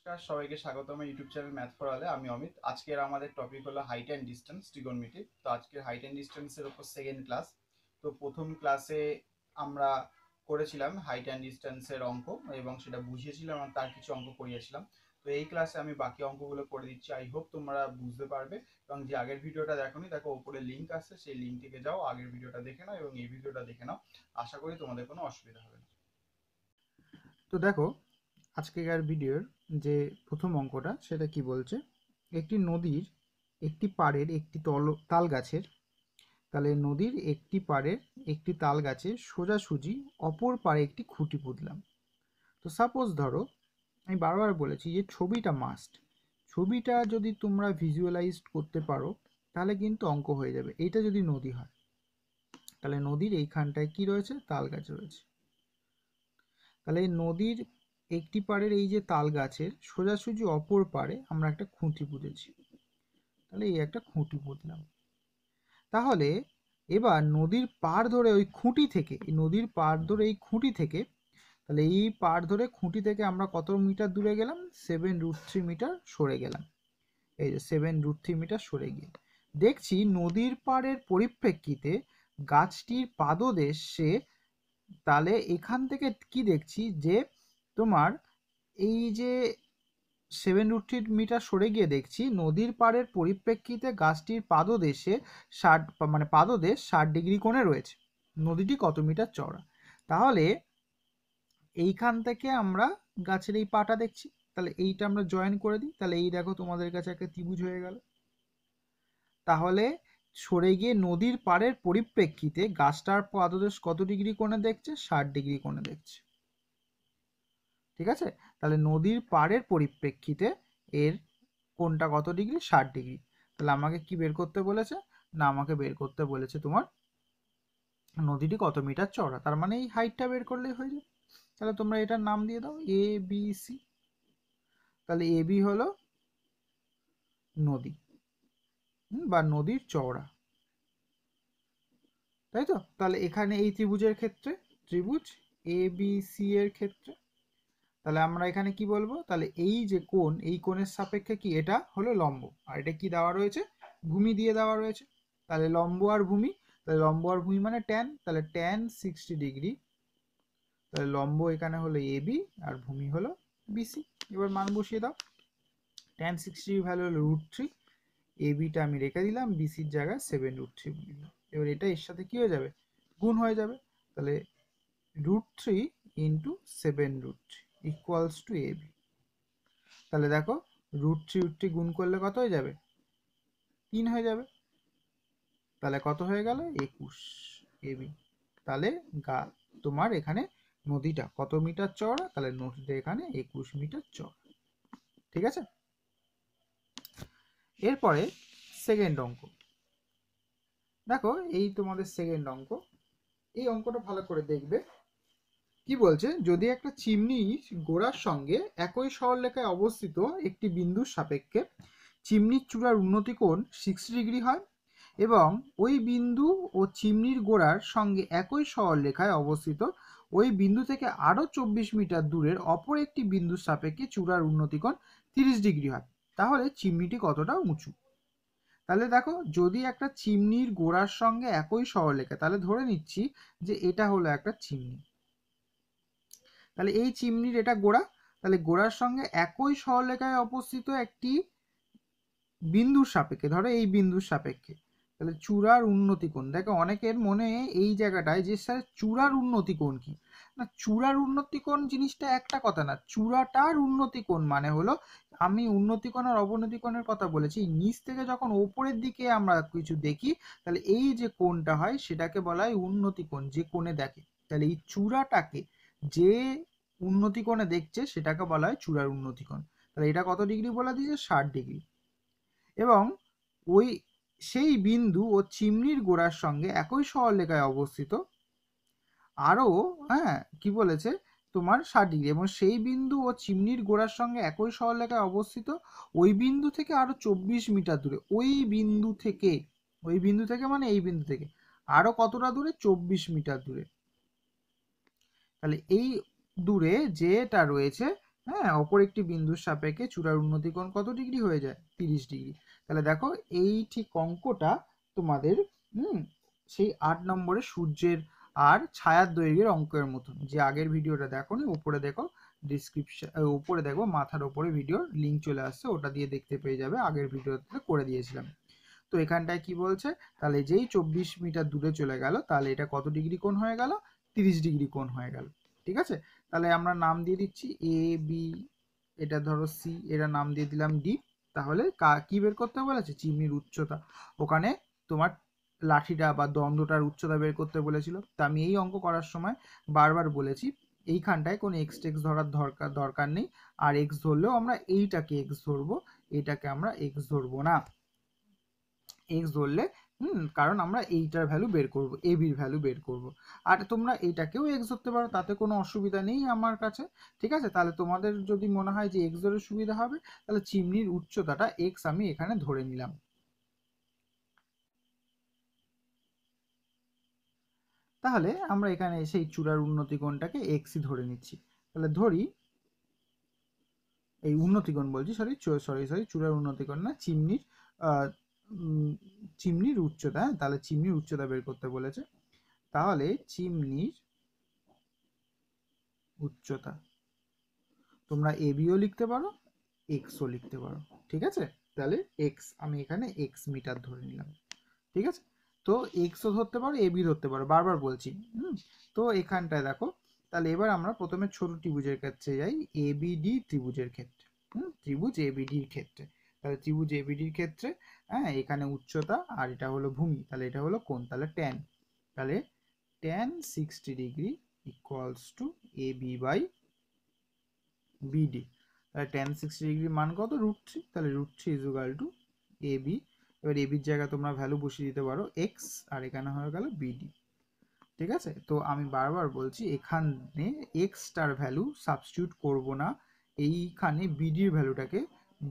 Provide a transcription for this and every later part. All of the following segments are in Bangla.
নমস্কার, সবাইকে স্বাগত আমার ইউটিউব চ্যানেল ম্যাথ ফর অলে। আমি অমিত। আজকের আমাদের টপিক হলো হাইট অ্যান্ড ডিস্টেন্স, ট্রিগোনমেট্রি। তো আজকের হাইট অ্যান্ড ডিস্টেন্সের উপর সেকেন্ড ক্লাস। তো প্রথম ক্লাসে আমরা করেছিলাম হাইট অ্যান্ড ডিস্টেন্সের অঙ্ক এবং সেটা বুঝিয়েছিলাম এবং তার কিছু অঙ্ক করিয়েছিলাম। তো এই ক্লাসে আমি বাকি অঙ্কগুলো করে দিচ্ছি। আই হোপ তোমরা বুঝতে পারবে এবং যে আগের ভিডিওটা দেখোনি, দেখো ওপরে লিঙ্ক আছে, সেই লিঙ্ক থেকে যাও, আগের ভিডিওটা দেখে নাও এবং এই ভিডিওটা দেখে নাও। আশা করি তোমাদের কোনো অসুবিধা হবে না। তো দেখো আজকেকার ভিডিওর যে প্রথম অঙ্কটা সেটা কি বলছে, একটি নদীর একটি পাড়ের একটি তাল গাছের, তাহলে নদীর একটি পাড়ের একটি তাল গাছের সোজাসুজি অপর পাড়ে একটি খুঁটি পুঁতলাম। তো সাপোজ ধরো, আমি বারবার বলেছি যে ছবিটা মাস্ট, ছবিটা যদি তোমরা ভিজুয়ালাইজ করতে পারো তাহলে কিন্তু অঙ্ক হয়ে যাবে। এইটা যদি নদী হয় তাহলে নদীর এইখানটায় কি রয়েছে, তাল গাছ রয়েছে। তাহলে এই নদীর একটি পাড়ের এই যে তাল গাছের সোজাসুজি অপর পাড়ে আমরা একটা খুঁটি পুঁতেছি। তাহলে এই একটা খুঁটি পুঁতলাম। তাহলে এবার নদীর পাড় ধরে ওই খুঁটি থেকে, এই নদীর পাড় ধরে এই খুঁটি থেকে, তাহলে এই পাড় ধরে খুঁটি থেকে আমরা কত মিটার দূরে গেলাম, 7√3 মিটার সরে গেলাম। এই যে 7√3 মিটার সরে গিয়ে দেখছি নদীর পাড়ের পরিপ্রেক্ষিতে গাছটির পাদদেশে, তাহলে এখান থেকে কি দেখছি যে তোমার এই যে 7√3 মিটার সরে গিয়ে দেখছি নদীর পাড়ের পরিপ্রেক্ষিতে গাছটির পাদদেশে 60 ডিগ্রি কোণে রয়েছে। নদীটি কত মিটার চওড়া? তাহলে এইখান থেকে আমরা গাছের এই পাটা দেখছি, তাহলে এইটা আমরা জয়েন করে দিই। তাহলে এই দেখো তোমাদের কাছে একটা ত্রিভুজ হয়ে গেল। তাহলে সরে গিয়ে নদীর পাড়ের পরিপ্রেক্ষিতে গাছটার পাদদেশ কত ডিগ্রি কোণে দেখছে, 60 ডিগ্রি কোণে দেখছে। ঠিক আছে, তাহলে নদীর পাড়ের পরিপ্রেক্ষিতে এর কোণটা কত ডিগ্রি, 60 ডিগ্রি। তাহলে আমাকে কি বের করতে বলেছে না, আমাকে বের করতে বলেছে তোমার নদীটি কত মিটার চওড়া। তার মানে এই হাইটটা বের করলেই হয়ে যাবে। তাহলে তোমরা এটার নাম দিয়ে দাও এ বি সি। তাহলে এ বি হলো নদী বা নদীর চওড়া, তাই তো। তাহলে এখানে এই ত্রিভুজের ক্ষেত্রে, ত্রিভুজ এ বি সি এর ক্ষেত্রে, তাহলে আমরা এখানে কি বলবো, তাহলে এই যে কোণ, এই কোণের সাপেক্ষে কি, এটা হলো লম্ব, আর এটা কি দেওয়া রয়েছে, ভূমি দিয়ে দেওয়া রয়েছে। তাহলে লম্ব আর ভূমি, তাহলে লম্ব আর ভূমি মানে ট্যান, তাহলে ট্যান 60 ডিগ্রি। তাহলে লম্ব এখানে হলো এ বি আর ভূমি হলো বিসি। এবার মান বসিয়ে দাও। ট্যান 60 ভ্যালু হলো √3, এ বিটা আমি রেখে দিলাম, বিসির জায়গায় 7√3 দিলাম। এবার এটা এর সাথে কি হয়ে যাবে, গুণ হয়ে যাবে। তাহলে √3 into 7√3 equals to A B. তাহলে দেখো √3 গুণ করলে কত হয়ে যাবে, 3 হয়ে যাবে। তাহলে কত হয়ে গেল, 21 এবি। তাহলে তোমার এখানে নদীটা কত মিটার চওড়া, তাহলে নদীটা এখানে 21 মিটার চওড়া। ঠিক আছে, এরপরে সেকেন্ড অঙ্ক দেখো। এই তোমাদের সেকেন্ড অঙ্ক, এই অঙ্কটা ভালো করে দেখবে। কি বলছে, যদি একটা চিমনির গোড়ার সঙ্গে একই সরলরেখায় অবস্থিত একটি বিন্দুর সাপেক্ষে চিমনির চূড়ার উন্নতি কোণ 60 ডিগ্রি হয় এবং ওই বিন্দু ও চিমনির গোড়ার সঙ্গে একই সরলরেখায় অবস্থিত ওই বিন্দু থেকে আরও 24 মিটার দূরের অপর একটি বিন্দুর সাপেক্ষে চূড়ার উন্নতি কোণ 30 ডিগ্রি হয়, তাহলে চিমনিটি কতটা উঁচু? তাহলে দেখো, যদি একটা চিমনির গোড়ার সঙ্গে একই সরলরেখা, তাহলে ধরে নিচ্ছি যে এটা হলো একটা চিমনি। তাহলে এই চিমনির এটা গোড়া, তাহলে গোড়ার সঙ্গে একই সরলরেখায় অবস্থিত একটি বিন্দুর সাপেক্ষে, ধরো এই বিন্দুর সাপেক্ষে, তাহলে চূড়ার উন্নতি কোণ। দেখো অনেকের মনে এই জায়গাটায় যে স্যার চূড়ার উন্নতি কোণ কি, না চূড়ার উন্নতি কোণ জিনিসটা একটা কথা না, চূড়াটার উন্নতি কোণ মানে হলো, আমি উন্নতি কোণ আর অবনতি কোণের কথা বলেছি, নিচ থেকে যখন ওপরের দিকে আমরা কিছু দেখি তাহলে এই যে কোণটা হয় সেটাকে বলা হয় উন্নতি কোণ, যে কোণে দেখে। তাহলে এই চূড়াটাকে যে উন্নতি কোণে দেখছে সেটাকে বলা হয় চূড়ার উন্নতি কোণ। তাহলে এটা কত ডিগ্রি বলে দিয়েছে, 60 ডিগ্রি। এবং ওই সেই বিন্দু ও চিমনির গোড়ার সঙ্গে একই সরলরেখায় অবস্থিত আরও, কি বলেছে তোমার 60 ডিগ্রি, এবং সেই বিন্দু ও চিমনির গোড়ার সঙ্গে একই সরলরেখায় অবস্থিত ওই বিন্দু থেকে আরো 24 মিটার দূরে, ওই বিন্দু থেকে, ওই বিন্দু থেকে মানে এই বিন্দু থেকে আরো কতটা দূরে, 24 মিটার দূরে। তাহলে এই দূরে যেটা রয়েছে, হ্যাঁ, অপর একটি বিন্দুর সাপেক্ষে চূড়ার উন্নতি কোণ কত ডিগ্রি হয়ে যায়? 30 ডিগ্রি। তাহলে দেখো এই ঠিক অঙ্কটা তোমাদের সেই 8 নম্বরে সূর্যের আর ছায়ার দৈর্ঘ্যের অঙ্কের মতন। যে আগের ভিডিওটা দেখোনি, উপরে দেখো ডিসক্রিপশন, উপরে দেখো মাথার উপরে ভিডিওর লিঙ্ক চলে আসছে, ওটা দিয়ে দেখতে পেয়ে যাবে, আগের ভিডিওতে করে দিয়েছিলাম। তো এখানটায় কি বলছে, তাহলে যেই 24 মিটার দূরে চলে গেল, তাহলে এটা কত ডিগ্রি কোণ হয়ে গেল? 30 ডিগ্রি কোণ হয়ে গেল। ঠিক আছে, তাহলে আমরা নাম দিয়ে দিচ্ছি এ বি, এটা ধরো সি, এটা নাম দিয়ে দিলাম ডি। তাহলে কি বের করতে বলেছে? চিমনির উচ্চতা। ওখানে তোমার লাঠিটা বা দণ্ডটার উচ্চতা বের করতে বলেছিল। তা আমি এই অঙ্ক করার সময় বারবার বলেছি এইখানটায় কোনো এক্স টেক্স ধরার দরকার নেই, আর এক্স ধরলেও আমরা এইটাকে এক্স ধরবো, এটাকে আমরা এক্স ধরবো না। এক্স ধরলে কারণ আমরা এইটার ভ্যালু বের করব, এ বির ভ্যালু বের করব। আর তোমরা এইটাকেও এক্স ধরতে পারো, তাতে কোনো অসুবিধা নেই আমার কাছে। ঠিক আছে, তাহলে তোমাদের যদি মনে হয় যে এক্স ধরে সুবিধা হবে, তাহলে চিমনির উচ্চতাটা এক্স আমি এখানে ধরে নিলাম। তাহলে আমরা এখানে সেই চূড়ার উন্নতি কোণটাকে এক্সই ধরে নিচ্ছি। তাহলে ধরি এই উন্নতি কোণ বলছি, সরি চূড়ার উন্নতি কোণ না, চিমনির উচ্চতা। তাহলে চিমনির উচ্চতা বের করতে বলেছে, তাহলে চিমনির উচ্চতা তোমরা এ বিও লিখতে পারো, এক্সও লিখতে পারো। ঠিক আছে, তাহলে এক্স আমি এখানে এক্স মিটার ধরে নিলাম। ঠিক আছে, তো এক্সও ধরতে পারো, এ বি ধরতে পারো, বারবার বলছি। তো এখানটায় দেখো, তাহলে এবার আমরা প্রথমে ছোট ত্রিভুজের ক্ষেত্রে যাই, এ বি ডি ত্রিভুজের ক্ষেত্রে। ত্রিভুজ এ বি ডির ক্ষেত্রে, তাহলে ত্রিভুজ এ বি ডির ক্ষেত্রে, হ্যাঁ, এখানে উচ্চতা আর এটা হলো ভূমি, তাহলে এটা হলো কোণ, তাহলে ট্যান, তাহলে tan 60 degree equals to A B by BD. তাহলে ট্যান 60 ডিগ্রির মান কত? √3। তাহলে √3 is equal to A B. এবার এ বির জায়গায় তোমরা ভ্যালু বসিয়ে দিতে পারো এক্স, আর এখানে হয়ে গেল বিডি। ঠিক আছে, তো আমি বারবার বলছি এখানে এক্সটার ভ্যালু সাবস্টিটিউট করব না, এইখানে বিডির ভ্যালুটাকে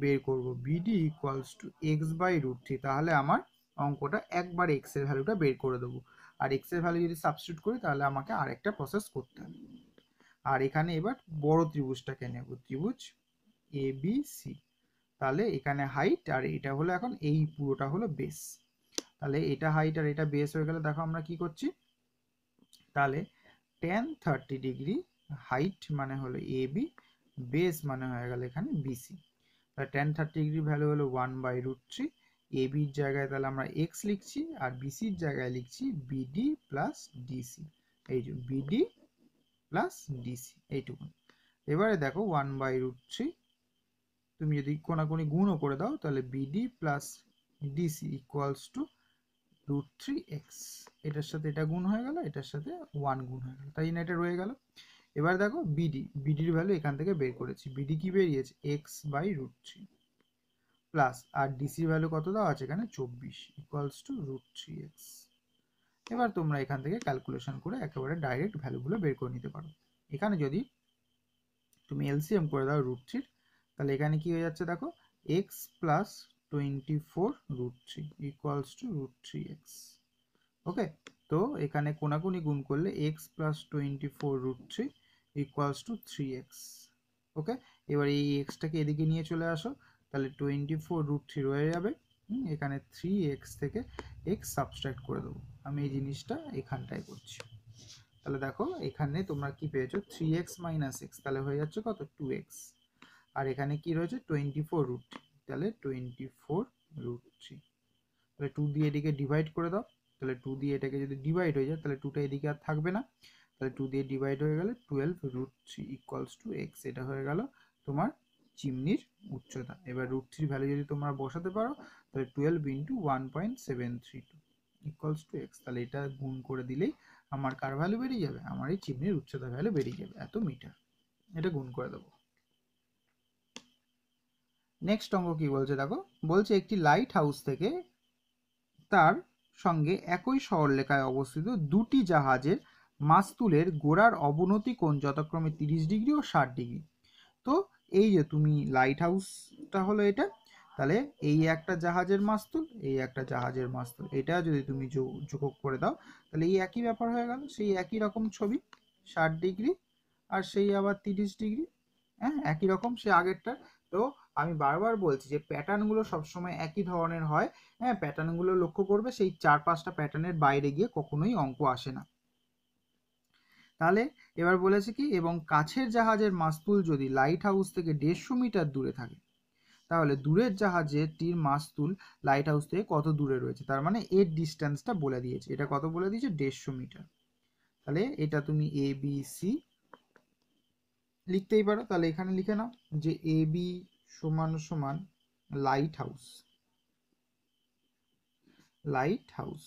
বের করব। BD equals to x by √3। তাহলে আমার অঙ্কটা একবার এক্স এর ভ্যালুটা বের করে দেবো। আর এক্স এর ভ্যালু যদি সাবস্টিটিউট করি, তাহলে আমাকে আরেকটা প্রসেস করতে হবে। আর এখানে এবার বড় ত্রিভুজটাকে নেব, ত্রিভুজ এ বি সি। তাহলে এখানে হাইট, আর এটা হলো এখন এই পুরোটা হলো বেস। তাহলে এটা হাইট আর এটা বেস হয়ে গেলে দেখো আমরা কি করছি, তাহলে ট্যান 30 ডিগ্রি, হাইট মানে হলো এ বি, বেস মানে হয়ে গেল এখানে বিসি। তাহলে ট্যান 30 ডিগ্রি ভ্যালু হলো 1/√3। এ বির জায়গায় তাহলে আমরা এক্স লিখছি, আর বিসির জায়গায় লিখছি বিডি প্লাস ডিসি। এই যে বিডি প্লাস ডিসি, এইটুকু। এবারে দেখো 1/√3, তুমি যদি কোনাকুনি গুণও করে দাও, তাহলে BD plus DC equals two √3x। এটার সাথে এটা গুণ হয়ে গেল, এটার সাথে 1 গুণ হয়ে গেল, তাই না, এটা রয়ে গেল। এবার দেখো বিডির ভ্যালু এখান থেকে বের করেছি, বিডি কি বেরিয়েছে? x/√3 প্লাস, আর ডিসির ভ্যালু কত দেওয়া আছে এখানে? 24 ইকুয়ালস টু √3x। এবার তোমরা এখান থেকে ক্যালকুলেশন করে একেবারে ডাইরেক্ট ভ্যালুগুলো বের করে নিতে পারো। এখানে যদি তুমি এলসিএম করে দাও √3, তাহলে এখানে কি হয়ে যাচ্ছে দেখো, x plus 24√3 equals to √3x। ওকে, তো এখানে কোনাকুনি গুণ করলে x plus 24√3 equals to 3x। ওকে, এবার এই এক্সটাকে এদিকে নিয়ে চলে আসো, তাহলে 24√3 রয়ে যাবে, এখানে 3x থেকে x সাবস্ট্রাক্ট করে দেবো। আমি এই জিনিসটা এখানটায় করছি। তাহলে দেখো এখানে তোমরা কি পেয়েছো, 3x - x, তাহলে হয়ে যাচ্ছে কত? 2x। আর এখানে কি রয়েছে? 24√3, তাহলে 24√3। তাহলে 2 দিয়ে এদিকে ডিভাইড করে দাও, তাহলে 2 দিয়ে এটাকে যদি ডিভাইড হয়ে যায়, তাহলে 2টা এদিকে আর থাকবে না, তাহলে 2 দিয়ে ডিভাইড হয়ে গেলে 12√3 ইকুয়ালস টু x। এটা হয়ে গেল তোমার চিমনির উচ্চতা। এবার √3 ভ্যালু যদি তোমরা বসাতে পারো, তাহলে 12 ইন্টু 1.732 ইকুয়ালস টু x। তাহলে এটা গুণ করে দিলেই আমার কার ভ্যালু বেরিয়ে যাবে? আমার এই চিমনির উচ্চতা ভ্যালু বেরিয়ে যাবে, এত মিটার। এটা গুণ করে দেবো। নেক্সট অঙ্ক কি বলছে দেখো, বলছে একটি লাইট হাউস থেকে তার সঙ্গে একই সরলরেখায় অবস্থিত দুটি জাহাজের মাস্তুলের গোড়ার অবনতি কোণ যথাক্রমে 30 ডিগ্রি ও 60 ডিগ্রি। তো এই যে তুমি লাইট হাউসটা হলো এটা, তাহলে এই একটা জাহাজের মাস্তুল, এই একটা জাহাজের মাস্তুল, এটা যদি তুমি যোগ করে দাও, তাহলে এই একই ব্যাপার হয়ে গেল, সেই একই রকম ছবি, 60 ডিগ্রি আর সেই আবার 30 ডিগ্রি। হ্যাঁ, একই রকম সে আগেরটা। তো আমি বারবার বলছি যে প্যাটার্নগুলো সবসময় একই ধরনের হয়। হ্যাঁ, প্যাটার্নগুলো লক্ষ্য করবে, সেই 4-5টা প্যাটার্নের বাইরে গিয়ে কখনোই অঙ্ক আসে না। তাহলে এবার বলেছে কি, এবং কাছের জাহাজের মাস্তুল যদি লাইট হাউস থেকে 150 মিটার দূরে থাকে, তাহলে দূরের জাহাজটির মাস্তুল লাইট হাউস থেকে কত দূরে রয়েছে। তার মানে এর ডিস্টেন্সটা বলে দিয়েছে, এটা কত বলে দিয়েছে, 150 মিটার। তাহলে এটা তুমি এ বি সি লিখতেই পারো। তাহলে এখানে লিখে নাও যে এ বি সমান সমান লাইট হাউস, লাইট হাউস।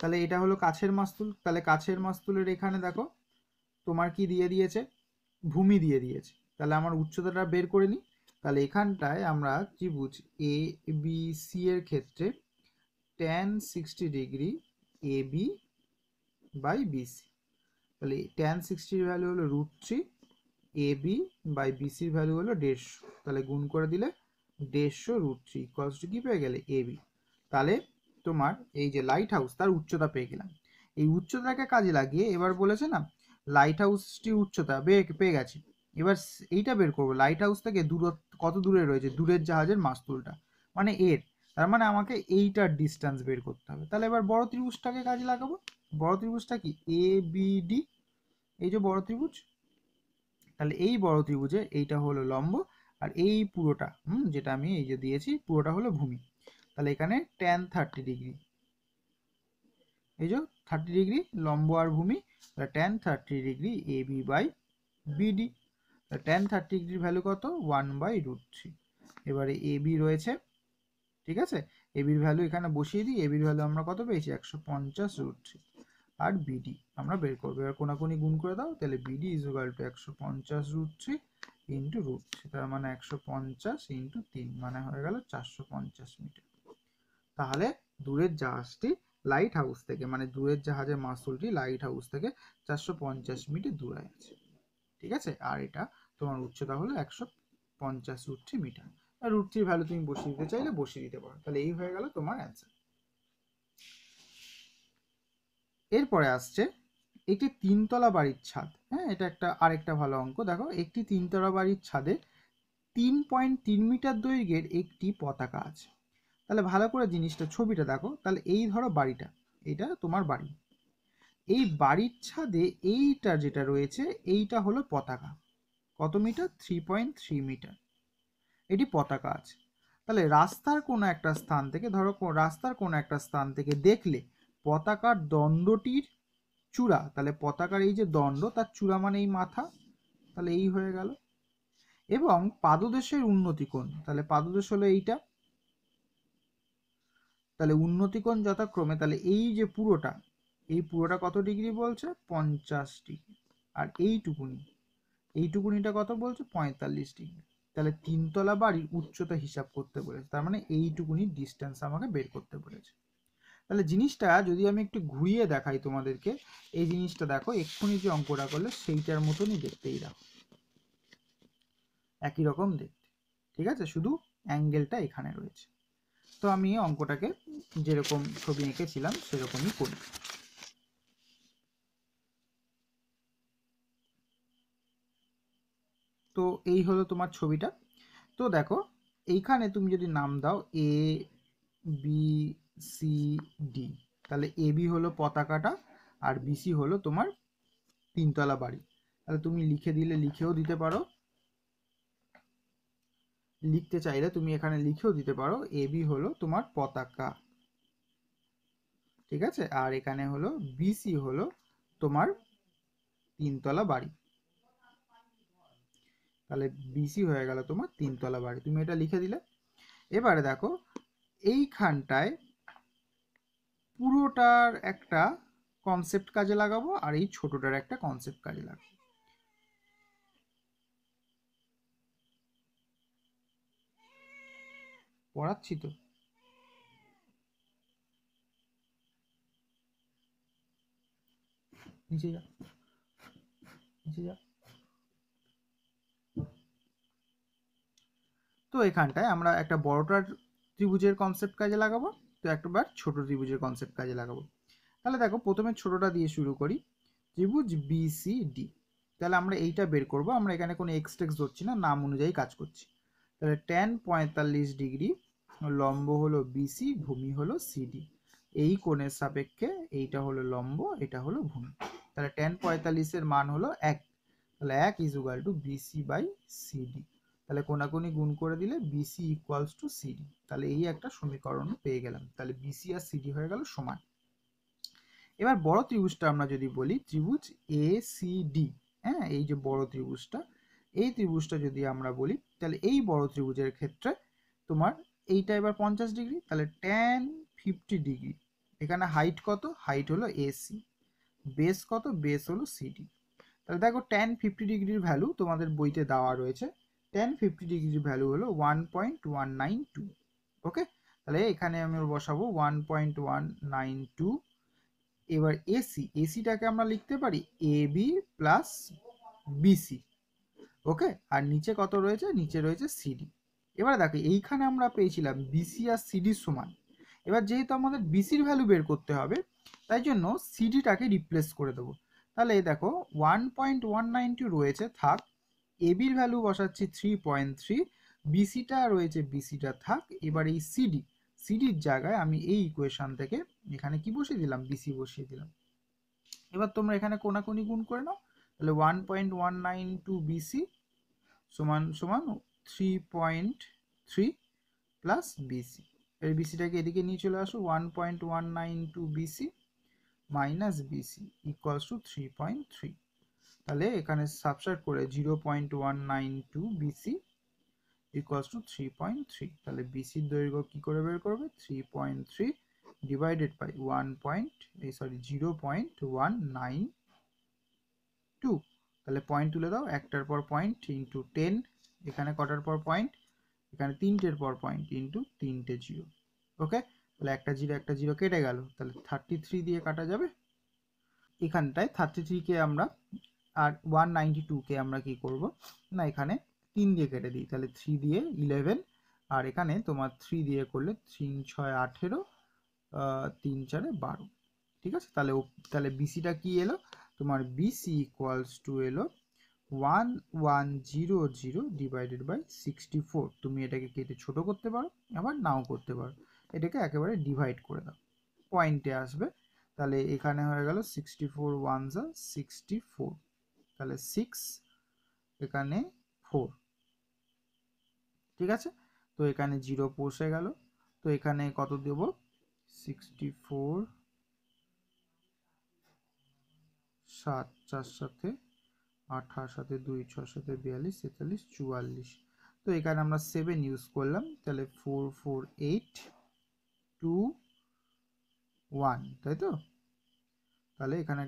তাহলে এটা হলো কাছের মাস্তুল। তাহলে কাছের মাস্তুলের এখানে দেখো তোমার কি দিয়ে দিয়েছে, ভূমি দিয়ে দিয়েছে। তাহলে আমার উচ্চতাটা বের করে নিই। তাহলে এখানটায় আমরা ত্রিভুজ এ বি সি এর ক্ষেত্রে tan 60 degree A B by BC. তাহলে tan 60 ভ্যালু হলো √3, এ বি বাই বিসির ভ্যালু হলো 150। তাহলে গুণ করে দিলে 150 √3 ইকুয়ালস টু কি পেয়ে গেলে এবি। তাহলে তোমার এই যে লাইট হাউস তার উচ্চতা পেয়ে গেলাম। এই উচ্চতাকে কাজে লাগিয়ে এবার বলেছে না লাইট হাউসটির উচ্চতা পেয়ে গেছে, এবার এইটা বের করবো লাইট হাউস থেকে দূরত্ব কত দূরে রয়েছে দূরের জাহাজের মাস্তুলটা, মানে এর। তার মানে আমাকে এইটার ডিস্টেন্স বের করতে হবে। তাহলে এবার বড় ত্রিভুজটাকে কাজে লাগাবো। বড় ত্রিভুজটা কি, এ বি ডি, এই যে বড় ত্রিভুজ। তাহলে এই বড় ত্রিভুজে এইটা হলো লম্ব, আর এই পুরোটা যেটা আমি এই যে দিয়েছি পুরোটা হলো ভূমি। তাহলে এখানে tan 30 ডিগ্রি, এই যে 30 ডিগ্রি লম্ব আর ভূমি, তাহলে tan 30 degree A B by BD. tan 30 ডিগ্রির ভ্যালু কত, 1/√3। এবারে এ বি রয়েছে, ঠিক আছে, এ বির ভ্যালু এখানে বসিয়ে দিই। এ বির ভ্যালু আমরা কত পেয়েছি, 150√3। আর বিডি আমরা বের করবো, এবার কোনাকুনি গুণ করে দাও। তাহলে BD is equal two 150√3 into √3, তার মানে 150 ইন্টু 3, মানে হয়ে গেল 450 মিটার। তাহলে দূরের জাহাজটি লাইট হাউস থেকে, মানে দূরের জাহাজের মাস্তুলটি লাইট হাউস থেকে 450 মিটার দূরে আছে, ঠিক আছে। আর এটা তোমার উচ্চতা হলো 150√3 মিটার। আর √3 ভ্যালু তুমি বসিয়ে দিতে চাইলে বসিয়ে দিতে পারো। তাহলে এই হয়ে গেল তোমার অ্যান্সার। এরপরে আসছে একটি 3তলা বাড়ির ছাদ। হ্যাঁ, এটা একটা আরেকটা ভালো অঙ্ক। দেখো একটি 3তলা বাড়ির ছাদে 3.3 মিটার দৈর্ঘ্যের একটি পতাকা আছে। তাহলে ভালো করে জিনিসটা ছবিটা দেখো। তাহলে এই ধরো বাড়িটা, এটা তোমার বাড়ি। এই বাড়ির ছাদে এইটা যেটা রয়েছে এইটা হলো পতাকা। কত মিটার, 3.3 মিটার এটি পতাকা আছে। তাহলে রাস্তার কোনো একটা স্থান থেকে, ধরো রাস্তার কোনো একটা স্থান থেকে দেখলে পতাকার দণ্ডটির চূড়া, তাহলে পতাকার এই যে দণ্ড তার চূড়া মানে এই মাথা, তাহলে এই হয়ে গেল। এবং পাদদেশের উন্নতি কোণ, তাহলে পাদদেশ হলো এইটা, তাহলে উন্নতি কোণ যথাক্রমে, তাহলে এই যে পুরোটা, এই পুরোটা কত ডিগ্রি বলছে, 50 ডিগ্রি। আর এইটুকুনিটা কত বলছে, 45 ডিগ্রি। তাহলে 3তলা বাড়ির উচ্চতা হিসাব করতে বলেছে, তার মানে এইটুকুনি ডিস্টেন্স আমাকে বের করতে বলেছে। তাহলে জিনিসটা যদি আমি একটু ঘুরিয়ে দেখাই তোমাদেরকে, এই জিনিসটা দেখো এক্ষুনি যে অঙ্কটা করলে সেইটার মতনই দেখতেই, দেখো একই রকম দেখতে, ঠিক আছে, শুধু অ্যাঙ্গেলটা এখানে রয়েছে। তো আমি অঙ্কটাকে যেরকম ছবি এঁকেছিলাম সেরকমই করি। তো এই হলো তোমার ছবিটা। তো দেখো এইখানে তুমি যদি নাম দাও এ বি সি ডি, তাহলে এ বি হলো পতাকাটা, আর বিসি হলো তোমার 3তলা বাড়ি। তাহলে তুমি লিখে দিলে লিখেও দিতে পারো, লিখতে চাইলে তুমি এখানে লিখেও দিতে পারো এ বি হলো তোমার পতাকা, ঠিক আছে। আর এখানে হলো বিসি হলো তোমার 3তলা বাড়ি। তাহলে বিসি হয়ে গেল তোমার 3তলা বাড়ি, তুমি এটা লিখে দিলে। এবারে দেখো এইখানটায় পুরোটার একটা কনসেপ্ট কাজে লাগাবো, আর এই ছোটটার একটা কনসেপ্ট কাজে লাগাবো। পড়াচ্ছি তো, নিচে যা, নিচে যা। তো এখানটায় আমরা একটা বড়টার ত্রিভুজের কনসেপ্ট কাজে লাগাবো, তো একবার ছোট ত্রিভুজের কনসেপ্ট কাজে লাগাবো। তাহলে দেখো প্রথমে ছোটটা দিয়ে শুরু করি, ত্রিভুজ বিসিডি। তাহলে আমরা এইটা বের করব। আমরা এখানে কোনো এক্স টেক্স ধরছি না, নাম অনুযায়ী কাজ করছি। তাহলে tan 45 ডিগ্রি, লম্ব হলো বিসি, ভূমি হলো সিডি। এই কোণের সাপেক্ষে এইটা হলো লম্ব, এটা হলো ভূমি। তাহলে tan 45-এর মান হলো 1। তাহলে 1 is equal to BC by CD. তাহলে কোনাকুনি গুণ করে দিলে বিসি ইকুয়ালস টু সিডি। তাহলে এই একটা সমীকরণ পেয়ে গেলাম। তাহলে বিসি আর সিডি হয়ে গেল সমান। এবার বড় ত্রিভুজটা আমরা যদি বলি, ত্রিভুজ এ সি ডি, হ্যাঁ, এই যে বড় ত্রিভুজটা, এই ত্রিভুজটা যদি আমরা বলি, তাহলে এই বড় ত্রিভুজের ক্ষেত্রে তোমার এইটা এবার 50 ডিগ্রি, তাহলে tan 50 ডিগ্রি। এখানে হাইট কত? হাইট হলো এসি। বেস কত? বেস হলো সিডি। তাহলে দেখো tan 50 ডিগ্রির ভ্যালু তোমাদের বইতে দেওয়া রয়েছে। tan 50 ডিগ্রির ভ্যালু হলো 1.192। ওকে, তাহলে এখানে আমি বসাবো 1.192। এবার এসিটাকে আমরা লিখতে পারি এ বি প্লাস বিসি। ওকে, আর নিচে কত রয়েছে? নিচে রয়েছে সিডি। এবার দেখো এইখানে আমরা পেয়েছিলাম বিসি আর সিডির সমান। এবার যেহেতু আমাদের বিসির ভ্যালু বের করতে হবে, তাই জন্য সিডিটাকে রিপ্লেস করে দেবো। তাহলে দেখো 1.192 রয়েছে, থাক। এবির ভ্যালু বসাচ্ছি 3.3, বিসিটা রয়েছে, বিসিটা থাক। এবার এই সিডির জায়গায় আমি এই ইকুয়েশন থেকে এখানে কি বসিয়ে দিলাম? বিসি বসিয়ে দিলাম। এবার তোমরা এখানে কোনাকুনি গুণ করে নাও। তাহলে 1.192 বিসি সমান সমান 3.3 প্লাস বিসি। এর বিসিটাকে এদিকে নিয়ে চলে আসো, 1.192 BC minus BC equals to 3.3। তাহলে এখানে সাবট্রাক্ট করে 0.192 বিসি ইকুয়ালস টু 3.3। তাহলে বিসির দৈর্ঘ্য কি করে বের করবে? 3.3 ডিভাইডেড বাই 0.192। তাহলে পয়েন্ট তুলে দাও, একটার পর পয়েন্ট ইন্টু 10। এখানে কটার পর পয়েন্ট? এখানে তিনটের পর পয়েন্ট ইন্টু তিনটে জিরো। ওকে, তাহলে একটা জিরো কেটে গেল। তাহলে 33 দিয়ে কাটা যাবে। এখানটায় 33কে আমরা আর 192কে আমরা কি করব না, এখানে 3 দিয়ে কেটে দিই। তাহলে 3 দিয়ে 11, আর এখানে তোমার 3 দিয়ে করলে 3 6 18, 3 4 12। ঠিক আছে, তাহলে বিসিটা কি এলো তোমার? বিসি ইকুয়ালস টু এলো 1100 ডিভাইডেড বাই 64। তুমি এটাকে কেটে ছোট করতে পারো, আবার নাও করতে পারো। এটাকে একেবারে ডিভাইড করে দাও, পয়েন্টে আসবে। তাহলে এখানে হয়ে গেল 64 1 যা 64, তাহলে 6, এখানে 4। ঠিক আছে, তো এখানে 0 বসে গেল। তো এখানে কত দেব? 64 7 4 সাথে 28 সাথে 2 6 সাথে 42 43 44। তো এখানে আমরা 7 ইউজ করলাম। তাহলে 4 4 8 2 1, তাই তো? তাহলে এখানে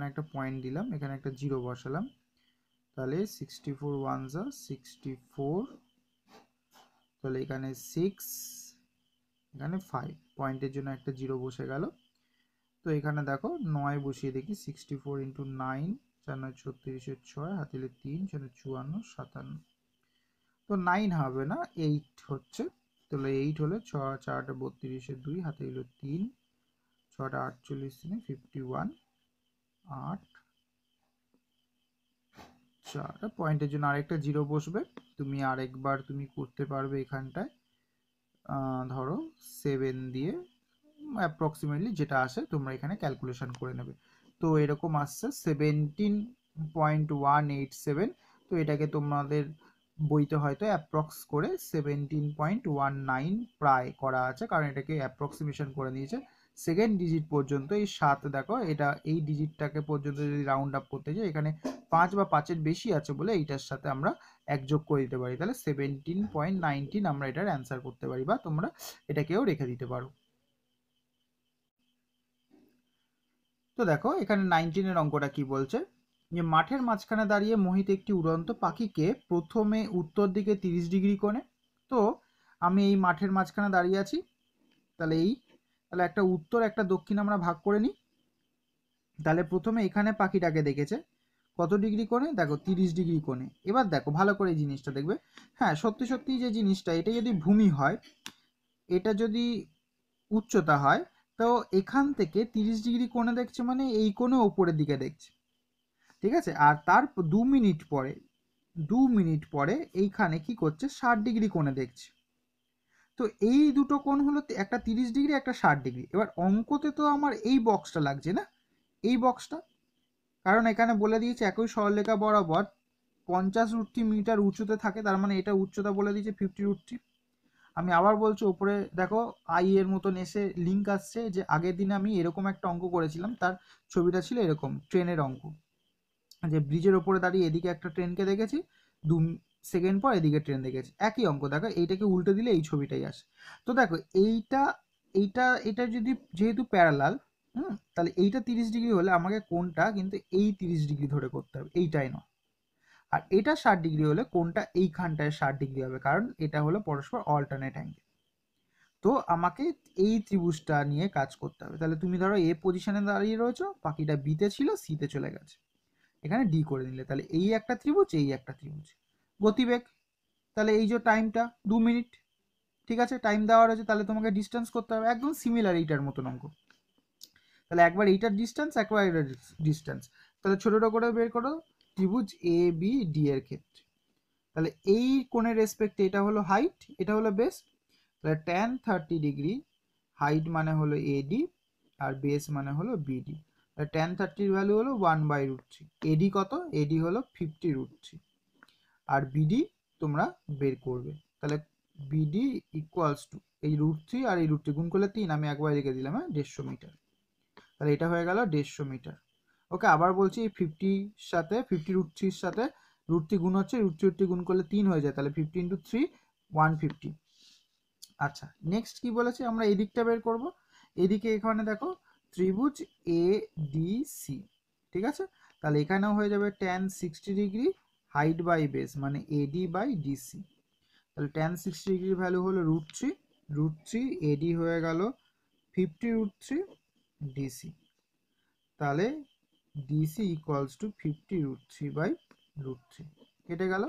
একটা পয়েন্ট দিলাম, এখানে একটা 0 বসালাম। তাহলে 64 1 যা 64, তাহলে এখানে 6, এখানে 5, পয়েন্টের জন্য একটা 0 বসে গেল। তো এখানে দেখো 9 বসিয়ে দেখি, 64 ইন্টু 9, 4 9 36 6, হাতে 3 4 54 57। তো 9 হবে না, 8 হচ্ছে। তাহলে 8 হলে 6 4 32 2, হাতে 3, 6 48 51, 8 4। পয়েন্টের জন্য আরেকটা 0 বসবে। তুমি আরেকবার তুমি করতে পারবে এখানটায়, ধরো 7 দিয়ে অ্যাপ্রক্সিমেটলি যেটা আসে তোমরা এখানে ক্যালকুলেশন করে নেবে। তো এরকম আসছে 17.187। তো এটাকে তোমাদের বইতে হয়তো অ্যাপ্রক্স করে 17.19 প্রায় করা আছে, কারণ এটাকে অ্যাপ্রক্সিমেশন করে নিয়েছে সেকেন্ড ডিজিট পর্যন্ত। এই 7 দেখো, এটা এই ডিজিটটাকে পর্যন্ত যদি রাউন্ড আপ করতে যাই, এখানে 5 বা 5-এর বেশি আছে বলে এইটার সাথে আমরা এক যোগ করে দিতে পারি। তাহলে 17.19 আমরা এটার অ্যান্সার করতে পারি, বা তোমরা এটাকেও রেখে দিতে পারো। তো দেখো এখানে 19-এর অঙ্কটা কি বলছে, যে মাঠের মাঝখানে দাঁড়িয়ে মোহিত একটি উড়ন্ত পাখিকে প্রথমে উত্তর দিকে 30 ডিগ্রি কোণে। তো আমি এই মাঠের মাঝখানে দাঁড়িয়ে আছি, তাহলে একটা উত্তর একটা দক্ষিণ আমরা ভাগ করে নিই। তাহলে প্রথমে এখানে পাখিটাকে দেখেছে কত ডিগ্রি কোণে? দেখো 30 ডিগ্রি কোণে। এবার দেখো ভালো করে এই জিনিসটা দেখবে। হ্যাঁ, সত্যি সত্যি যে জিনিসটা, এটা যদি ভূমি হয়, এটা যদি উচ্চতা হয়, তো এখান থেকে 30 ডিগ্রি কোণে দেখছে মানে এই কোণে ওপরের দিকে দেখছে। ঠিক আছে। আর তার 2 মিনিট পরে এইখানে কি করছে, 60 ডিগ্রি কোণে দেখছে। তো এই দুটো কোণ হলো একটা 30 ডিগ্রি, একটা 60 ডিগ্রি। এবার অঙ্কতে তো আমার এই বক্সটা লাগছে না, এই বক্সটা, কারণ এখানে বলে দিয়েছে একই সরলরেখা বরাবর 50√3 মিটার উঁচুতে থাকে, তার মানে এটা উচ্চতা বলে দিয়েছে 50√3। আমি আবার বলছি, ওপরে দেখো আই এর মতন এসে লিঙ্ক আসছে যে আগের দিনে আমি এরকম একটা অঙ্ক করেছিলাম, তার ছবিটা ছিল এরকম, ট্রেনের অঙ্ক, যে ব্রিজের ওপরে দাঁড়িয়ে এদিকে একটা ট্রেনকে দেখেছি, 2 সেকেন্ড পর এদিকে ট্রেন দেখেছি, একই অঙ্ক। দেখো এইটাকে উল্টে দিলে এই ছবিটাই আসে। তো দেখো এইটা এইটা এটা যদি যেহেতু প্যারালাল, তাহলে এইটা 30 ডিগ্রি হলে আমাকে কোনটা কিন্তু এই 30 ডিগ্রি ধরে করতে হবে, এইটাই নয়। আর এটা 60 ডিগ্রি হলে কোনটা এইখানটায় 60 ডিগ্রি হবে, কারণ এটা হলো পরস্পর অল্টারনেট অ্যাঙ্গেল। তো আমাকে এই ত্রিভুজটা নিয়ে কাজ করতে হবে। তাহলে তুমি ধরো এ পজিশনে দাঁড়িয়ে রয়েছো, বাকিটা বিতে ছিল, সিতে চলে গেছে, এখানে ডি করে নিলে, তাহলে এই একটা ত্রিভুজ, এই একটা ত্রিভুজ। গতিবেগ, তাহলে এই যে টাইমটা 2 মিনিট, ঠিক আছে, টাইম দেওয়া রয়েছে, তাহলে তোমাকে ডিস্টেন্স করতে হবে, একদম সিমিলার এইটার মতন অঙ্ক। তাহলে একবার এইটার ডিস্টেন্স, একবার এইটার ডিস্টেন্স, তাহলে ছোটটা করে বের করো ত্রিভুজ এ বি ডি এর ক্ষেত্রে। তাহলে এই কোণের রেসপেক্টে এটা হলো হাইট, এটা হলো বেস, তাহলে tan 30 ডিগ্রি, হাইট মানে হলো এডি আর বেস মানে হলো বিডি। তাহলে tan 30 এর ভ্যালু হলো 1/√3। এডি কত? এডি হলো 50√3, আর বিডি তোমরা বের করবে। তাহলে বিডি ইকুয়ালস টু এই √3 আর এই √3 গুণ করলে 3, আমি একবার লিখে দিলাম, 150 মিটার। তাহলে এটা হয়ে গেল 150 মিটার। ওকে, আবার বলছি, 50 সাথে 50√3 সাথে √3 গুণ হচ্ছে, √3 গুণ করলে 3 হয়ে যায়, তাহলে 50 × 3 150। আচ্ছা, নেক্সট কি বলেছে, আমরা এই দিকটা বের করব। এদিকে এখানে দেখো ত্রিভুজ এ ডি সি, ঠিক আছে, তাহলে এখানেও হয়ে যাবে tan 60 degree, height by base মানে এডি বাই ডিসি। তাহলে tan 60 ডিগ্রির ভ্যালু হলো √3 এডি হয়ে গেল 50√3 ডিসি। তাহলে ডিসি ইকুয়ালস টু 50√3/√3 কেটে গেল।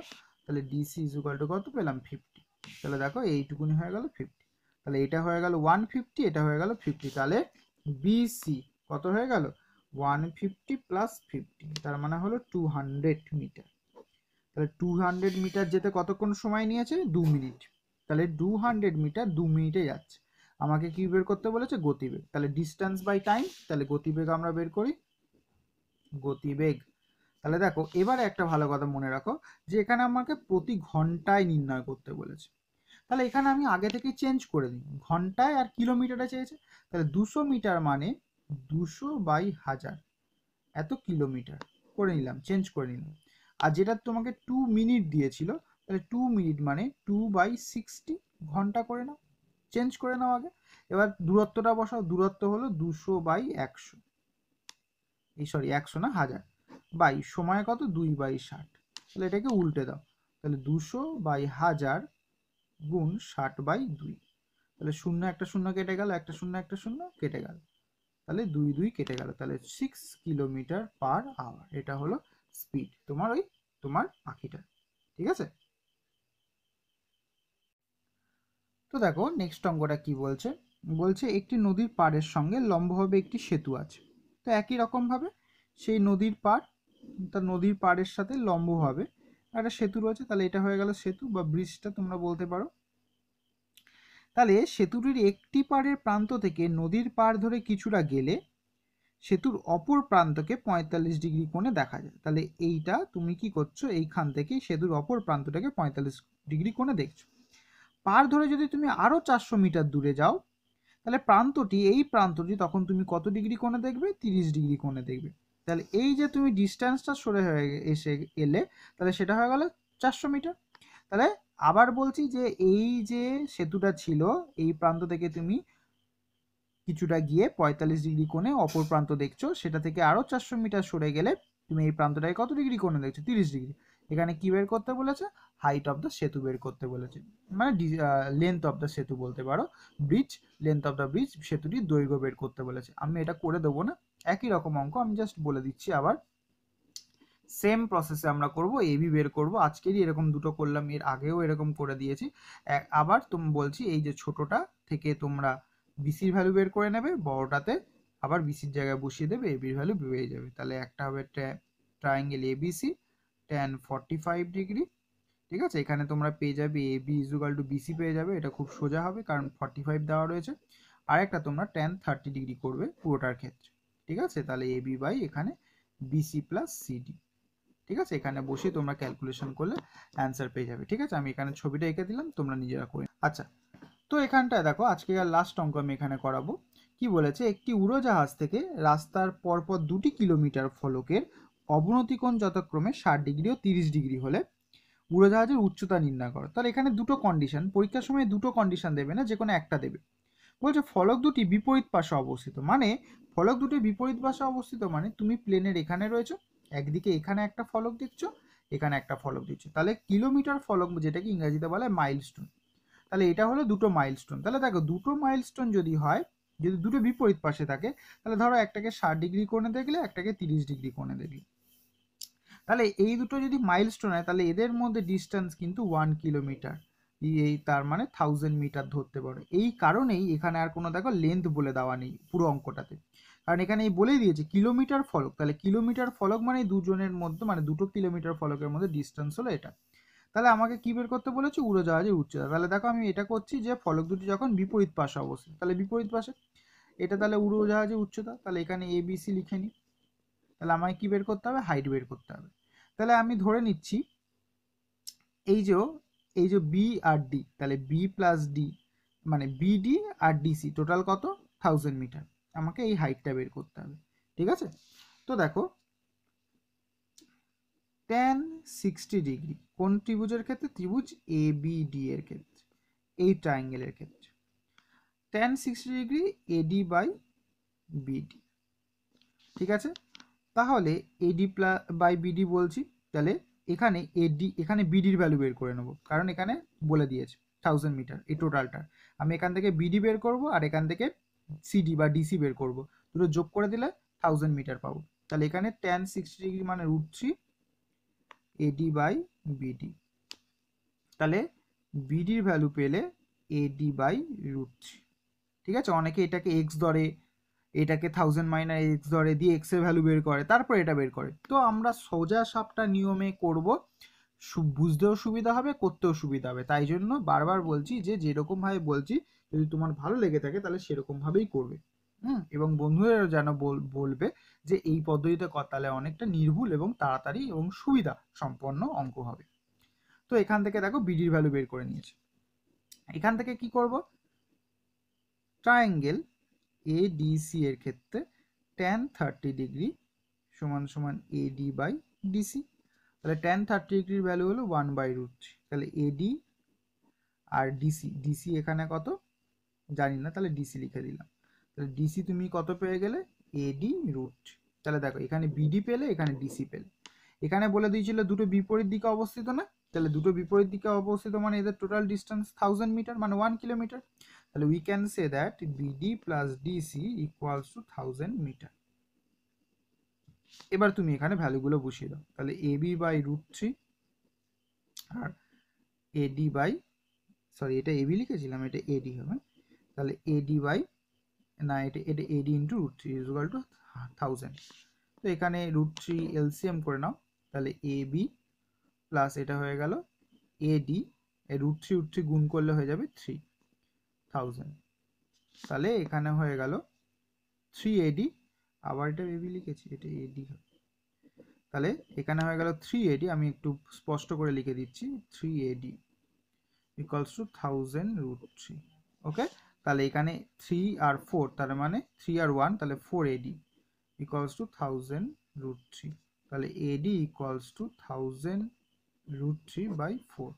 তাহলে ডিসি ইজ ইকুয়াল টু কত পেলাম? 50। তাহলে দেখো এইটুকুনি হয়ে গেল 50। তাহলে এটা হয়ে গেল 150, এটা হয়ে গেল 50। তাহলে বিসি কত হয়ে গেল? 150 প্লাস 50, তার মানে হলো 200 মিটার। তাহলে 200 মিটার যেতে কতক্ষণ সময় নিয়েছে? 2 মিনিট। তাহলে 200 মিটার 2 মিনিটে যাচ্ছে। আমাকে কি বের করতে বলেছে? গতিবেগ। তাহলে ডিস্টেন্স বাই টাইম, তাহলে গতিবেগ আমরা বের করি, গতিবেগ। তাহলে দেখো এবারে একটা ভালো কথা মনে রাখো, যে এখানে আমাকে প্রতি ঘন্টায় নির্ণয় করতে বলেছে। তাহলে এখানে আমি আগে থেকে চেঞ্জ করে দিই, ঘন্টায় আর কিলোমিটারে চেয়েছে। তাহলে 200 মিটার মানে 200/1000, এত কিলোমিটার করে নিলাম, চেঞ্জ করে নিলাম। আর যেটা তোমাকে 2 মিনিট দিয়েছিল, তাহলে 2 মিনিট মানে 2/60 ঘন্টা করে নাও, চেঞ্জ করে নাও আগে। এবার দূরত্বটা বসাও, দূরত্ব হলো 200/100, এই সরি 100 না 1000, বাই সময় কত? 2/60। তাহলে এটাকে উল্টে দাও, তাহলে 200/1000 গুণ 60/2। তাহলে শূন্য একটা শূন্য কেটে গেল, একটা শূন্য একটা শূন্য কেটে গেল, তাহলে 2 2 কেটে গেল, তাহলে 6 কিলোমিটার/আওয়ার। এটা হলো স্পিড তোমার পাখিটা, ঠিক আছে। তো দেখো নেক্সট অঙ্কটা কি বলছে, বলছে একটি নদীর পাড়ের সঙ্গে লম্বভাবে একটি সেতু আছে। তো একই রকম ভাবে সেই নদীর পাড়, তার নদীর পাড়ের সাথে লম্বভাবে একটা সেতু রয়েছে। তাহলে এটা হয়ে গেল সেতু বা ব্রিজটা তোমরা বলতে পারো। তাহলে সেতুটির একটি পাড়ের প্রান্ত থেকে নদীর পাড় ধরে কিছুটা গেলে সেতুর অপর প্রান্তকে 45 ডিগ্রি কোণে দেখা যায়। তাহলে এইটা তুমি কি করছো, এইখান থেকে সেতুর অপর প্রান্তটাকে 45 ডিগ্রি কোণে দেখছো। পাড় ধরে যদি তুমি আরো 400 মিটার দূরে যাও, তাহলে এই প্রান্তটি তখন তুমি কত ডিগ্রি কোণে দেখবে? 30 ডিগ্রি কোণে দেখবে। তাহলে এই যে তুমি ডিস্টেন্সটা সরে হয়ে এলে, তাহলে সেটা হয়ে গেল 400 মিটার। তাহলে আবার বলছি যে এই যে সেতুটা ছিল, এই প্রান্ত থেকে তুমি কিছুটা গিয়ে 45 ডিগ্রি কোণে অপর প্রান্ত দেখছো, সেটা থেকে আরো 400 মিটার সরে গেলে তুমি এই প্রান্তটাকে কত ডিগ্রি কোণে দেখছো? 30 ডিগ্রি। এখানে কি বের করতে বলেছে? হাইট অফ দ্য সেতু বের করতে বলেছে, মানে লেন্থ অফ দ্য সেতু বলতে পারো, bridge, length of the bridge, সেতুটির দৈর্ঘ্য বের করতে বলেছে। আমি এটা করে দেবো না, একই রকম অঙ্ক, আমি জাস্ট বলে দিচ্ছি। আবার সেম প্রসেসে আমরা করব, এবি বের করব। আজকেরই এরকম দুটো করলাম, এর আগেও এরকম করে দিয়েছি। আবার তুমি বলছি, এই যে ছোটটা থেকে তোমরা বিসির ভ্যালু বের করে নেবে, বড়টাতে আবার বিসির জায়গায় বসিয়ে দেবে, এবির ভ্যালু পেয়ে যাবে। তাহলে একটা হবে ট্রায়াঙ্গেল এবিসি tan 45 ডিগ্রি। ঠিক আছে, এখানে তোমরা পেয়ে যাবে A B equal to BC পেয়ে যাবে, এটা খুব সোজা হবে কারণ 45 দেওয়া রয়েছে। আর একটা তোমরা tan 30 ডিগ্রি করবে পুরোটার ক্ষেত্রে। ঠিক আছে, তাহলে এ বি বাই এখানে বিসি প্লাস সিডি। ঠিক আছে, এখানে বসে তোমরা ক্যালকুলেশন করলে অ্যান্সার পেয়ে যাবে। ঠিক আছে, আমি এখানে ছবিটা এঁকে দিলাম, তোমরা নিজেরা করে। আচ্ছা, তো এখানটায় দেখো আজকে লাস্ট অঙ্ক আমি এখানে করাবো। কি বলেছে, একটি উড়োজাহাজ থেকে রাস্তার পরপর 2 কিলোমিটার ফলকের অবনতি কোণ যথাক্রমে 60 ডিগ্রি ও 30 ডিগ্রি হলে উড়োজাহাজের উচ্চতা নির্ণয় করো। তাহলে এখানে দুটো কন্ডিশন, পরীক্ষার সময় দুটো কন্ডিশন দেবে না, যে কোনো একটা দেবে। বলছে ফলক দুটি বিপরীত পাশে অবস্থিত, মানে ফলক দুটি বিপরীত পাশে অবস্থিত মানে তুমি প্লেনের এখানে রয়েছো, একদিকে এখানে একটা ফলক দেখছো, এখানে একটা ফলক দিচ্ছ, তাহলে কিলোমিটার ফলক যেটাকে ইংরেজিতে বলে মাইলস্টোন। তাহলে এটা হলো দুটো মাইলস্টোন। তাহলে দেখো দুটো মাইলস্টোন যদি হয়, যদি দুটো বিপরীত পাশে থাকে, তাহলে ধরো একটাকে 60 ডিগ্রি কোণে দেখলে, একটাকে 30 ডিগ্রি কোণে দেখলে, তাহলে এই দুটো যদি মাইলস্টোন হয় তাহলে এদের মধ্যে ডিস্টেন্স কিন্তু 1 কিলোমিটার, এই তার মানে 1000 মিটার ধরতে পারো। এই কারণেই এখানে আর কোনো দেখো লেন্থ বলে দেওয়া নেই পুরো অঙ্কটাতে, কারণ এখানে এই বলেই দিয়েছে কিলোমিটার ফলক। তাহলে কিলোমিটার ফলক মানে দুজনের মধ্যে, মানে 2 কিলোমিটার ফলকের মধ্যে ডিস্টেন্স হলো এটা। তাহলে আমাকে কি বের করতে বলেছে, উড়োজাহাজের উচ্চতা। তাহলে দেখো আমি এটা করছি যে ফলক দুটি যখন বিপরীত পাশে অবস্থিত, তাহলে বিপরীত পাশে এটা, তাহলে উড়োজাহাজের উচ্চতা। তাহলে এখানে এ বি সি লিখে নিই। তাহলে আমায় কি বের করতে হবে, হাইট বের করতে হবে। তাহলে আমি ধরে নিচ্ছি এই যে বি আর ডি, তাহলে বি প্লাস ডি মানে বিডি আর ডিসি টোটাল কত, 1000 মিটার। আমাকে এই হাইটটা বের করতে হবে। ঠিক আছে, তো দেখো tan 60 ডিগ্রি কোন ত্রিভুজের ক্ষেত্রে, ত্রিভুজ এ বি ডি এর ক্ষেত্রে, এই ট্রায়াঙ্গেলের ক্ষেত্রে tan 60 degree AD by BD. ঠিক আছে, তাহলে এডি প্লাস বাই বিডি বলছি, তাহলে এখানে এডি, এখানে বিডির ভ্যালু বের করে নেবো, কারণ এখানে বলে দিয়েছে 1000 মিটার এই টোটালটা। আমি এখান থেকে বিডি বের করব আর এখান থেকে সিডি বা ডিসি বের করব, দুটো যোগ করে দিলে 1000 মিটার পাবো। তাহলে এখানে tan 60 ডিগ্রি মানে √3 এডি বাই বিডি। তাহলে বিডির ভ্যালু পেলে এডি বাই √3। ঠিক আছে, অনেকে এটাকে এক্স ধরে, এটাকে 1000 মাইনাস এক্স ধরে দিয়ে এক্স এর ভ্যালু বের করে, তারপর এটা বের করে। তো আমরা সোজা সাপটা নিয়মে করব, বুঝতেও সুবিধা হবে, করতেও সুবিধা হবে। তাই জন্য বারবার বলছি যে যেরকম ভাবে বলছি যদি তোমার ভালো লেগে থাকে তাহলে সেরকম ভাবেই করবে। এবং বন্ধুরা যেন বলবে যে এই পদ্ধতিতে তাহলে অনেকটা নির্ভুল এবং তাড়াতাড়ি এবং সুবিধা সম্পন্ন অঙ্ক হবে। তো এখান থেকে দেখো বিডির ভ্যালু বের করে নিয়েছে। এখান থেকে কি করব, ট্রায়াঙ্গেল এডিসি এর ক্ষেত্রে tan 30 ডিগ্রি সমান সমান এডি বাই ডিসি। তাহলে tan 30 ডিগ্রির ভ্যালু হলো 1/√3। তাহলে এডি আর ডিসি, ডিসি এখানে কত জানি না, তাহলে ডিসি লিখে দিলাম। তাহলে ডিসি তুমি কত পেয়ে গেলে, এডি √3। তাহলে দেখো এখানে বিডি পেলে, এখানে ডিসি পেলে। এখানে বলে দিয়েছিল দুটো বিপরীত দিকে অবস্থিত না, তাহলে দুটো বিপরীত দিকে অবস্থিত মানে এদের টোটাল ডিস্টেন্স 1000 মিটার মানে 1 কিলোমিটার। তাহলে we can say that BD plus DC equals to 1000 metre. এবার তুমি এখানে ভ্যালুগুলো বসিয়ে দাও। তাহলে এবি বাই √3 আর এডি বাই, সরি এটা এবি লিখেছিলাম, এটা এডি হবে। তাহলে এডি বাই, না এটা AD into √3 is equal to 1000। তো এখানে √3 এলসিএম করে নাও, তাহলে এবি প্লাস এটা হয়ে গেল এডি, √3 গুণ করলে হয়ে যাবে 3000। তাহলে এখানে হয়ে গেল 3AD, আবার এটা এবি লিখেছি, এটা এডি হবে। তাহলে এখানে হয়ে গেল 3AD, আমি একটু স্পষ্ট করে লিখে দিচ্ছি 3AD ইকুয়ালস টু 1000 √3। ওকে, তাহলে এখানে 3 আর 4, তার মানে 3 আর 1, তাহলে 4AD ইকুয়ালস টু 1000 √3। তাহলে AD ইকুয়ালস টু 1000 √3 বাই 4।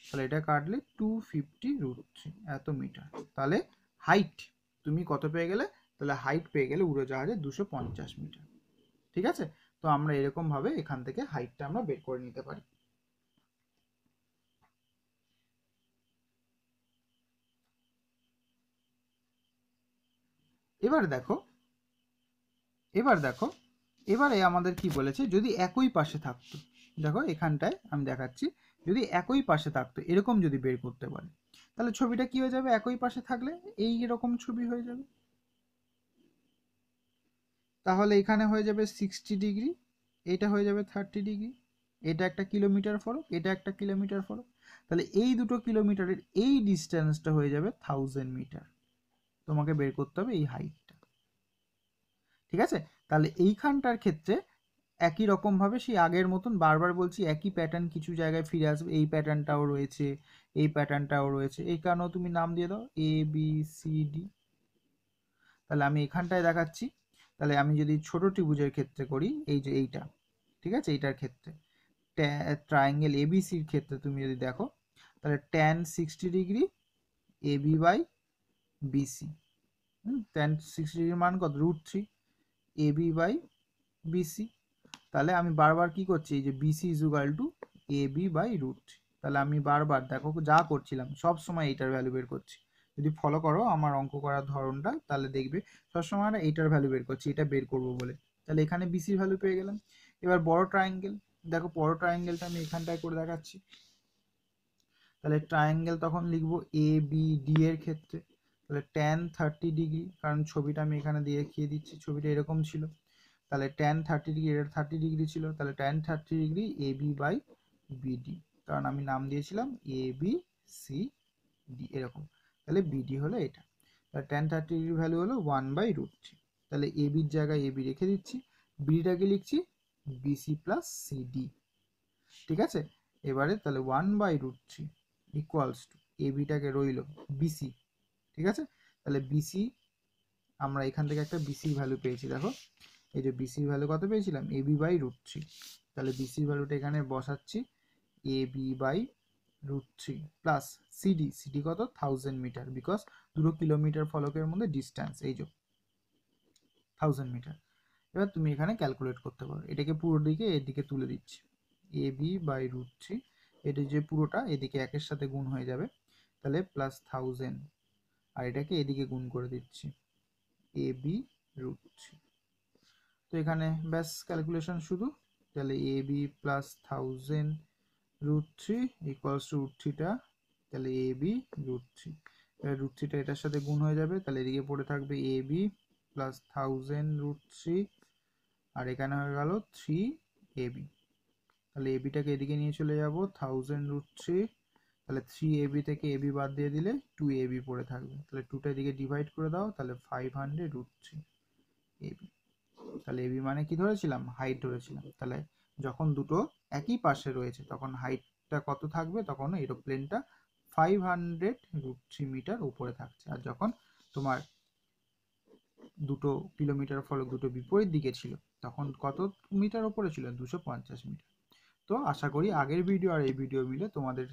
তাহলে এটা কাটলে 250 √3 এত মিটার। তাহলে হাইট তুমি কত পেয়ে গেলে, তাহলে হাইট পেয়ে গেলে উড়োজাহাজে 250 মিটার। ঠিক আছে, তো আমরা এরকম ভাবে এখান থেকে হাইটটা আমরা বের করে নিতে পারি। এবার দেখো এবারে আমাদের কি বলেছে, যদি একই পাশে থাকতো, দেখো এখানটায় আমি দেখাচ্ছি, যদি একই পাশে থাকতো এরকম যদি বের করতে পারে, তাহলে ছবিটা কি হয়ে যাবে, একই পাশে থাকলে এই এরকম ছবি হয়ে যাবে। তাহলে এখানে হয়ে যাবে 60 ডিগ্রি এটা হয়ে যাবে 30°, এটা একটা কিলোমিটার ফরক, এটা একটা কিলোমিটার ফরক, তাহলে এই দুটো কিলোমিটারের এই ডিস্টেন্সটা হয়ে যাবে 1000 মিটার। তোমাকে বের করতে হবে এই হাইটটা, ঠিক আছে? তাহলে এইখানটার ক্ষেত্রে একই রকমভাবে সেই আগের মতন বারবার বলছি একই প্যাটার্ন কিছু জায়গায় ফিরে আসবে, এই প্যাটার্নটাও রয়েছে, এই প্যাটার্নটাও রয়েছে, এই কারণেও তুমি নাম দিয়ে দাও এ বি সি ডি। তাহলে আমি এখানটায় দেখাচ্ছি, তাহলে আমি যদি ছোট ত্রিভুজের ক্ষেত্রে করি, এই যে এইটা, ঠিক আছে, এইটার ক্ষেত্রে ট্রায়াঙ্গেল এবিসির ক্ষেত্রে তুমি যদি দেখো, তাহলে tan 60° AB by BC, tan 60° মান কত, √3 এবি বাই বিসি। তাহলে আমি বারবার কি করছি, এই যে BC is equal to AB by √3। তাহলে আমি বারবার দেখো যা করছিলাম সব সময় এইটার ভ্যালু বের করছি। যদি ফলো করো আমার অঙ্ক করার ধরনটা, তাহলে দেখবে সবসময় আমরা এইটার ভ্যালু বের করছি, এটা বের করব বলে। তাহলে এখানে বিসির ভ্যালু পেয়ে গেলাম। এবার বড় ট্রায়াঙ্গেল, দেখো বড় ট্রায়াঙ্গেলটা আমি এখানটায় করে দেখাচ্ছি। তাহলে ট্রায়াঙ্গেল তখন লিখবো এ বি ডি এর ক্ষেত্রে, তাহলে tan 30°, কারণ ছবিটা আমি এখানে দিয়ে দেখিয়ে দিচ্ছি, ছবিটা এরকম ছিল। তাহলে tan 30°, এটা 30° ছিল, তাহলে tan 30° A B by BD, কারণ আমি নাম দিয়েছিলাম এ বি সি ডি এরকম। তাহলে বিডি হলো এটা, তাহলে tan 30° ভ্যালু হলো 1/√3। তাহলে এ বির জায়গায় এ বি রেখে দিচ্ছি, বিডিটাকে লিখছি বিসি প্লাস সিডি, ঠিক আছে? এবারে তাহলে 1/√3 ইকুয়ালস টু এ বিটাকে রইল বিসি, ঠিক আছে? তাহলে বিসি আমরা এখান থেকে একটা বিসির ভ্যালু পেয়েছি, দেখো এই যে বিসির ভ্যালু কত পেয়েছিলাম, এ বি বাই √3। তাহলে বিসির ভ্যালুটা এখানে বসাচ্ছি A B by √3 plus CD, CD কত 1000 মিটার, বিকজ দুটো কিলোমিটার ফলকের মধ্যে ডিস্টেন্স, এই যে 1000 মিটার। এবার তুমি এখানে ক্যালকুলেট করতে পারো, এটাকে পুরো দিকে এদিকে তুলে দিচ্ছি, এ বি বাই √3, এটা যে পুরোটা এদিকে একের সাথে গুণ হয়ে যাবে, তাহলে প্লাস 1000, আর এটাকে এদিকে গুণ করে দিচ্ছি এ বি √3। তো এখানে ব্যাস ক্যালকুলেশন শুধু, তাহলে A B plus 1000 √3 equals to √3টা, তাহলে এ বি √3, এবার √3টা এটার সাথে গুণ হয়ে যাবে, তাহলে এদিকে পড়ে থাকবে এ বি প্লাস 1000 √3, আর এখানে হয়ে গেল 3 এ বি। তাহলে এ বিটাকে এদিকে নিয়ে চলে যাব 1000 √3, তাহলে 3 এ বি থেকে এ বি বাদ দিয়ে দিলে 2 এ বি পড়ে থাকবে, তাহলে 2টা এদিকে ডিভাইড করে দাও, তাহলে 500 √3 এ বি। তাহলে এবি মানে কি ধরেছিলাম, হাইট ধরেছিলাম। তাহলে যখন দুটো একই পাশে রয়েছে তখন হাইটটা কত থাকবে, তখন এরোপ্লেনটা 500 √3 মিটার উপরে থাকছে। আর যখন তোমার দুটো কিলোমিটার ফলক দুটো বিপরীত দিকে ছিল তখন কত মিটার উপরে ছিল, 250 মিটার। তো আশা করি আগের ভিডিও আর এই ভিডিও মিলে তোমাদের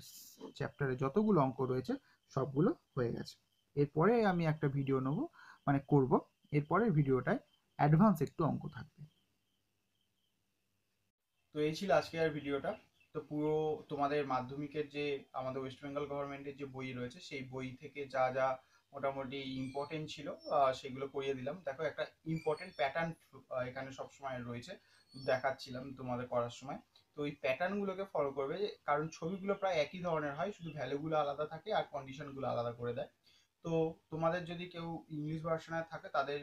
চ্যাপ্টারে যতগুলো অঙ্ক রয়েছে সবগুলো হয়ে গেছে। এরপরে আমি একটা ভিডিও নেব, মানে করব, এরপরের ভিডিওটায় অ্যাডভান্স একটু অঙ্ক থাকবে। তো এই ছিল আজকের ভিডিওটা। তো পুরো তোমাদের মাধ্যমিকের যে আমাদের ওয়েস্ট বেঙ্গল গভর্নমেন্টের যে বই রয়েছে সেই বই থেকে যা যা মোটামুটি ইম্পর্টেন্ট ছিল সেগুলো করিয়ে দিলাম। দেখো একটা ইম্পর্টেন্ট প্যাটার্ন এখানে সবসময় রয়েছে, দেখাচ্ছিলাম তোমাদের করার সময়। তো ওই প্যাটার্নগুলোকে ফলো করবে, কারণ ছবিগুলো প্রায় একই ধরনের হয়, শুধু ভ্যালুগুলো আলাদা থাকে আর কন্ডিশনগুলো আলাদা করে দেয়। তো তোমাদের যদি কেউ ইংলিশ ভার্সনে থাকে তাদের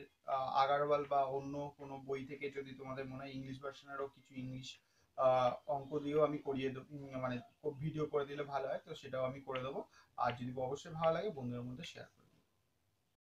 আগারওয়াল বা অন্য কোনো বই থেকে যদি তোমাদের মনে হয় ইংলিশ ভার্সনেরও কিছু ইংলিশ অঙ্ক দিয়েও আমি করিয়ে দেবো, মানে ভিডিও করে দিলে ভালো হয়, তো সেটাও আমি করে দেবো। আর যদি অবশ্যই ভালো লাগে বন্ধুদের মধ্যে শেয়ার করো।